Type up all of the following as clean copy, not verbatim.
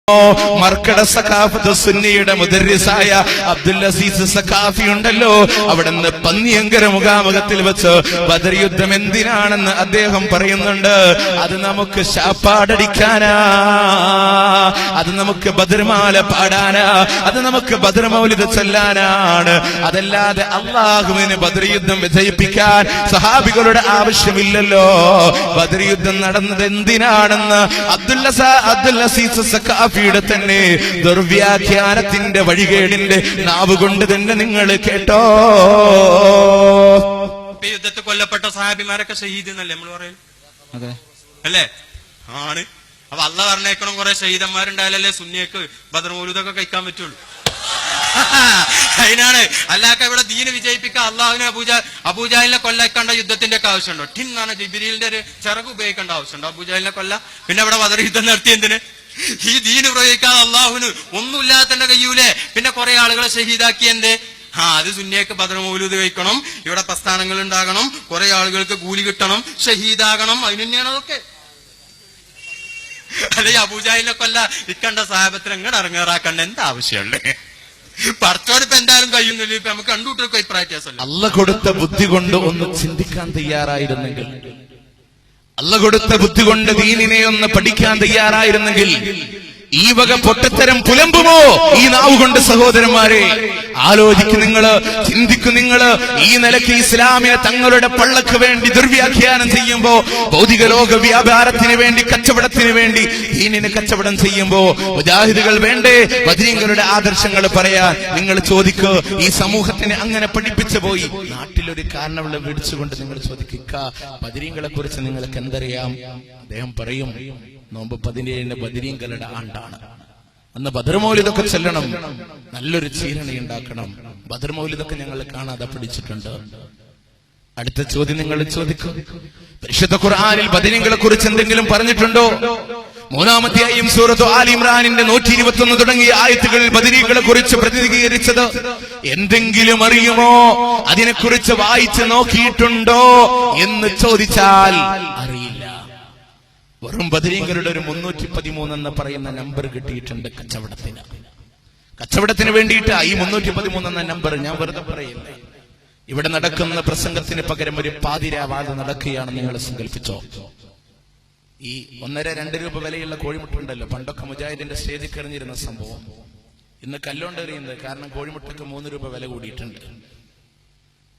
മർക്കട സഖാഫത്ത് സുന്നിയുടെ മുദർരിസായ അബ്ദുൽ അസീസ് സഖാഫി ഉണ്ടല്ലോ, അവിടുന്ന് പന്നിയങ്കര മുഖാമുഖത്തിൽ വെച്ച് ബദർ യുദ്ധം എന്തിനാണെന്ന് അദ്ദേഹം പറയുന്നുണ്ട്. അത് നമുക്ക് ശാപ്പാടടിക്കാനാ, അത് നമുക്ക് ബദർമാല പാടാനാ, അത് നമുക്ക് ബദർ മൗലിദ് ചൊല്ലാനാണ്. അതല്ലാതെ അള്ളാഹുവിന് ബദർ യുദ്ധം വിജയിപ്പിക്കാൻ സഹാബികളുടെ ആവശ്യമില്ലല്ലോ. ബദർ യുദ്ധം നടന്നത് എന്തിനാണെന്ന് അബ്ദുൽ അസീസ് സഖാഫി തന്നെ ദുർവ്യാഖ്യാനത്തിന്റെ വഴികേടിന്റെ നാവ് കൊണ്ട് തന്നെ നിങ്ങൾ കേട്ടോ. യുദ്ധത്തിൽ കൊല്ലപ്പെട്ട സഹാബിമാരൊക്കെ ഷഹീദ് എന്നല്ലേ നമ്മൾ പറയും? അതെ അല്ലേ? ആണ്. അപ്പൊ അള്ളാഹ് പറഞ്ഞേക്കണം കുറെ ഷഹീദന്മാരുണ്ടായാലല്ലേ സുന്നിയക്ക് ബദർ മൗലൂദൊക്കെ കഴിക്കാൻ പറ്റുള്ളൂ. അതിനാണ് അല്ലാതെ ഇവിടെ ദീന് വിജയിപ്പിക്കാൻ അള്ളാഹുവിനെ അബൂജാലിനെ കൊല്ലക്കേണ്ട യുദ്ധത്തിന്റെ ഒക്കെ ആവശ്യമുണ്ടോ? ടിന്നാണ് ജിബ്രീലിന്റെ ഒരു ചിറക് ഉപയോഗിക്കേണ്ട ആവശ്യമുണ്ടോ അബൂജാലിനെ കൊല്ല? പിന്നെ അവിടെ ബദർ യുദ്ധം നടത്തി എന്തിന്? ഈ ദീന് പ്രയോഗിക്കാൻ അള്ളാഹുവിന് ഒന്നുമില്ലാതെ തന്നെ കഴിയൂലേ? പിന്നെ കുറെ ആളുകളെ ഷഹീദാക്കി എന്തേ? അത് സുന്നിയക്ക് ബദർ മൗലൂദ് കഴിക്കണം, ഇവിടെ പ്രസ്ഥാനങ്ങൾ ഉണ്ടാകണം, കുറെ ആളുകൾക്ക് കൂലി കിട്ടണം, ഷഹീദാകണം, അതിന് തന്നെയാണ് അതൊക്കെ. അല്ലെ അബൂജാലിനെ കൊല്ല ഇക്കണ്ട സാഹബത്തിന് എങ്ങനെ ഇറങ്ങാറാക്കണ്ട എന്താ ആവശ്യമുള്ളേ? പറച്ചോടിപ്പോ എന്തായാലും കഴിയുന്നില്ല. ഇപ്പൊ നമുക്ക് കണ്ടുകൂട്ടൊക്കെ അഭിപ്രായ വ്യത്യാസമല്ല. അള്ള കൊടുത്ത ബുദ്ധി കൊണ്ട് ഒന്ന് ചിന്തിക്കാൻ തയ്യാറായിരുന്നെങ്കിൽ, അള്ള കൊടുത്ത ബുദ്ധി കൊണ്ട് ദീനിനെ ഒന്ന് പഠിക്കാൻ തയ്യാറായിരുന്നെങ്കിൽ ഈ വക പൊട്ടത്തരം പുലമ്പുമോ ഈ നാവ് കൊണ്ട്? സഹോദരന്മാരെ, ആലോചിക്കും നിങ്ങള്, ചിന്തിക്കും നിങ്ങള്. ഈ നിലയ്ക്ക് ഇസ്ലാമിനെ തങ്ങളുടെ പള്ളക്ക് വേണ്ടി ദുർവ്യാഖ്യാനം ചെയ്യുമ്പോ, ഭൗതിക ലോക വ്യാപാരത്തിന് വേണ്ടി, കച്ചവടത്തിന് വേണ്ടി ദീനിനെ കച്ചവടം ചെയ്യുമ്പോ മുജാഹിദുകൾ വേണ്ടേ ബദരീങ്ങളുടെ ആദർശങ്ങൾ പറയാൻ? നിങ്ങൾ ചോദിക്കൂ, ഈ സമൂഹത്തിനെ അങ്ങനെ പഠിപ്പിച്ചു പോയി. നാട്ടിലൊരു കാരണവളെ വിളിച്ചുകൊണ്ട് നിങ്ങൾ ചോദിക്കുക, ബദരീങ്ങളെ കുറിച്ച് നിങ്ങൾക്ക് എന്തറിയാം? അദ്ദേഹം പറയും, നോമ്പ് 17 ബദരീങ്ങളുടെ ആണ്ടാണ്, അന്ന് ബദർ മൗലിദൊക്കെ ചെല്ലണം, നല്ലൊരു ചീരണി ഉണ്ടാക്കണം. ബദർ മൗലിദൊക്കെ ഞങ്ങൾ കാണാതെ പഠിച്ചിട്ടുണ്ട്. അടുത്ത ചോദ്യം നിങ്ങൾ ചോദിക്കും, പരിശുദ്ധ ഖുർആനിൽ ബദരീങ്ങളെ കുറിച്ച് എന്തെങ്കിലും പറഞ്ഞിട്ടുണ്ടോ? 3-ാം അധ്യായം സൂറത്ത് ആൽ ഇംറാനിന്റെ 121 തുടങ്ങിയ ആയത്തുകളിൽ ബദരീങ്ങളെ കുറിച്ച് പ്രതിനിധീകരിച്ചത് എന്തെങ്കിലും അറിയുമോ? അതിനെക്കുറിച്ച് വായിച്ച് നോക്കിയിട്ടുണ്ടോ എന്ന് ചോദിച്ചാൽ അറിയില്ല. വെറും ബദരീങ്ങളുടെ ഒരു 313 എന്ന് പറയുന്ന നമ്പർ കിട്ടിയിട്ടുണ്ട് കച്ചവടത്തിന് വേണ്ടിയിട്ട്. ഈ 313 എന്ന നമ്പർ ഞാൻ വെറുതെ പറയില്ല. ഇവിടെ നടക്കുന്ന പ്രസംഗത്തിന് പകരം ഒരു പാതിരാവാദ നടക്കുകയാണ്. നിങ്ങൾ സങ്കല്പിച്ചോ, ഈ 1.5-2 രൂപ വിലയുള്ള കോഴിമുട്ടുണ്ടല്ലോ, പണ്ടൊക്കെ മുജാഹിദിന്റെ സ്റ്റേജിൽ കയറിഞ്ഞിരുന്ന സംഭവം ഇന്ന് കല്ലോണ്ടെറിയുന്നത്. കാരണം കോഴിമുട്ടയ്ക്ക് 3 രൂപ വില കൂടിയിട്ടുണ്ട്.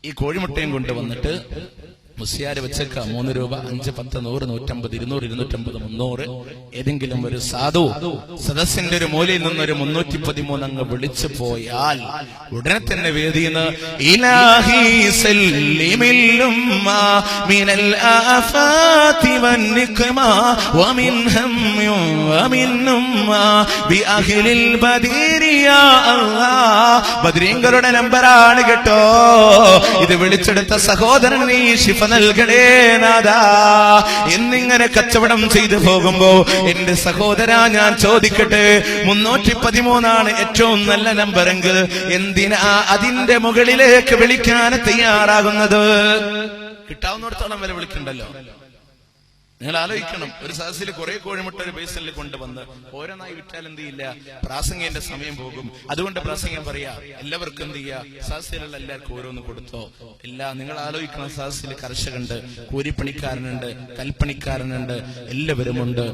ഈ കോഴിമുട്ടയും കൊണ്ടുവന്നിട്ട് മുസ്ലിയാര് വെച്ചേക്ക 3 രൂപ, 5, 10, 100, 150, 200, 250, 300. ഏതെങ്കിലും ഒരു സാധു സദസ്സിന്റെ ഒരു മൂലയിൽ നിന്നൊരു 313 അങ്ങ് വിളിച്ചു പോയാൽ ഉടനെ തന്നെ വേദിന്ന് ഇലാഹി സല്ലിമിൽ ഉമ്മാ മിനൽ ആഫാതി വന്നിഖ്മാ വമിൻ ഹമ്മി വമിൻ ഉമ്മാ ബിഅഹ്ലിൽ ബദീരി യാ അല്ലാഹ്. ബദരീങ്ങളുടെ നമ്പറാണ് കേട്ടോ. ഇത് വിളിച്ചെടുത്ത സഹോദരൻ നീ ശിഫ നൽകണേ നാദാ എന്നിങ്ങനെ കച്ചവടം ചെയ്തു പോകുമ്പോ എന്റെ സഹോദര ഞാൻ ചോദിക്കട്ടെ, 313 ഏറ്റവും നല്ല നമ്പറെങ്കിൽ എന്തിനാ അതിന്റെ മുകളിലേക്ക് വിളിക്കാൻ തയ്യാറാകുന്നത്? കിട്ടാവുന്നിടത്തോളം വില വിളിക്കണ്ടല്ലോ. നിങ്ങൾ ആലോചിക്കണം, ഒരു സദസ്സിൽ കുറെ കോഴിമുട്ട ഒരു ബേസിൽ കൊണ്ടുവന്ന് ഓരോന്നായി വിറ്റാൽ എന്ത് ചെയ്യില്ല, പ്രാസംഗിന്റെ സമയം പോകും. അതുകൊണ്ട് പ്രാസംഗം പറയാ, എല്ലാവർക്കും എന്ത് ചെയ്യാ, സദസ്സിലുള്ള എല്ലാവർക്കും ഓരോന്ന് കൊടുത്തോ. നിങ്ങൾ ആലോചിക്കണം, സദസ്സിൽ കർഷകനുണ്ട്, കൂലിപ്പണിക്കാരനുണ്ട്, കൽപ്പണിക്കാരനുണ്ട്, എല്ലാവരും ഉണ്ട്.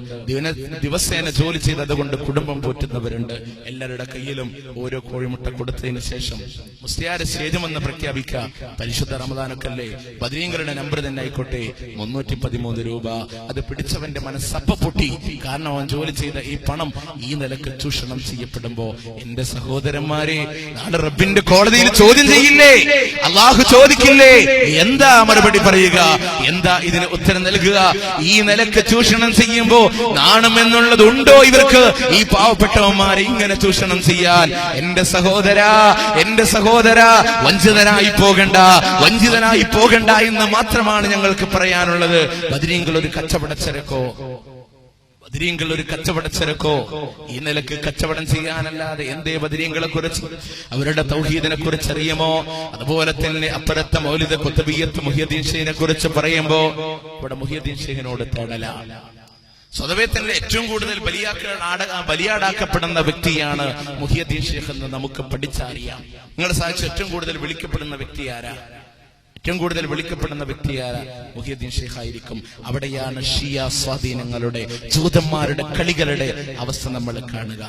ദിവസേന ജോലി ചെയ്ത് അതുകൊണ്ട് കുടുംബം പോറ്റുന്നവരുണ്ട്. എല്ലാവരുടെ കയ്യിലും ഓരോ കോഴിമുട്ട കൊടുത്തതിന് ശേഷം മുസ്ലിയാരെ സ്റ്റേജുമെന്ന് പ്രഖ്യാപിക്കുക. പരിശുദ്ധ റമദാനൊക്കെ അല്ലേ, ബദരീങ്ങളുടെ നമ്പർ തന്നെ ആയിക്കോട്ടെ, 313 രൂപ. അത് പിടിച്ചവന്റെ മനസ്സപ്പ പൊട്ടി. കാരണം അവൻ ജോലി ചെയ്ത ഈ പണം ഈ നിലക്ക് ചൂഷണം ചെയ്യപ്പെടുമ്പോ എന്റെ സഹോദരന്മാരെ, നാളെ റബ്ബിന്റെ കോടതിയിൽ ചോദ്യം ചെയ്യില്ലേ? അള്ളാഹു ചോദിക്കില്ലേ? എന്താ മറുപടി പറയുക? എന്താ ഇതിന് ഉത്തരം നൽകുക? ഈ നിലക്ക് ചൂഷണം ചെയ്യുമ്പോ നാണം എന്നുള്ളത് ഉണ്ടോ ഇവർക്ക്? ഈ പാവപ്പെട്ടവന്മാരെ ഇങ്ങനെ ചൂഷണം ചെയ്യാൻ എന്റെ സഹോദര വഞ്ചിതനായി പോകണ്ട എന്ന് മാത്രമാണ് ഞങ്ങൾക്ക് പറയാനുള്ളത്. ബദരീങ്ങൾ ഒരു കച്ചവടച്ചരക്കോ ഈ നിലക്ക് കച്ചവടം ചെയ്യാനല്ലാതെ എന്തേ ബദരീങ്ങളെ കുറിച്ച്, അവരുടെ തൗഹീദിനെ കുറിച്ച് അറിയുമോ? അതുപോലെ തന്നെ അപ്പുറത്തെ മൗലിദ് ഖുത്ബിയ്യത്ത് മുഹിയുദ്ദീൻ ഷെയ്ഖിനെ കുറിച്ച് പറയുമ്പോ ഇവിടെ മുഹിയുദ്ദീൻ ഷെയ്ഖിനോട് തേടല. സ്വതവേ തന്നെ ഏറ്റവും കൂടുതൽ ബലിയാടാക്കപ്പെടുന്ന വ്യക്തിയാണ് മുഹിയുദ്ദീൻ ഷേഖ് എന്ന് നമുക്ക് പഠിച്ചറിയാം. നിങ്ങളെ സാധിച്ച് ഏറ്റവും കൂടുതൽ വിളിക്കപ്പെടുന്ന വ്യക്തി ആരാ? ഏറ്റവും കൂടുതൽ വിളിക്കപ്പെടുന്ന വ്യക്തി ആരാ? മുഹിയുദ്ദീൻ ഷേഖ് ആയിരിക്കും. അവിടെയാണ് ഷിയ സ്വാധീനങ്ങളുടെ, ജൂതന്മാരുടെ കളികളുടെ അവസ്ഥ നമ്മൾ കാണുക.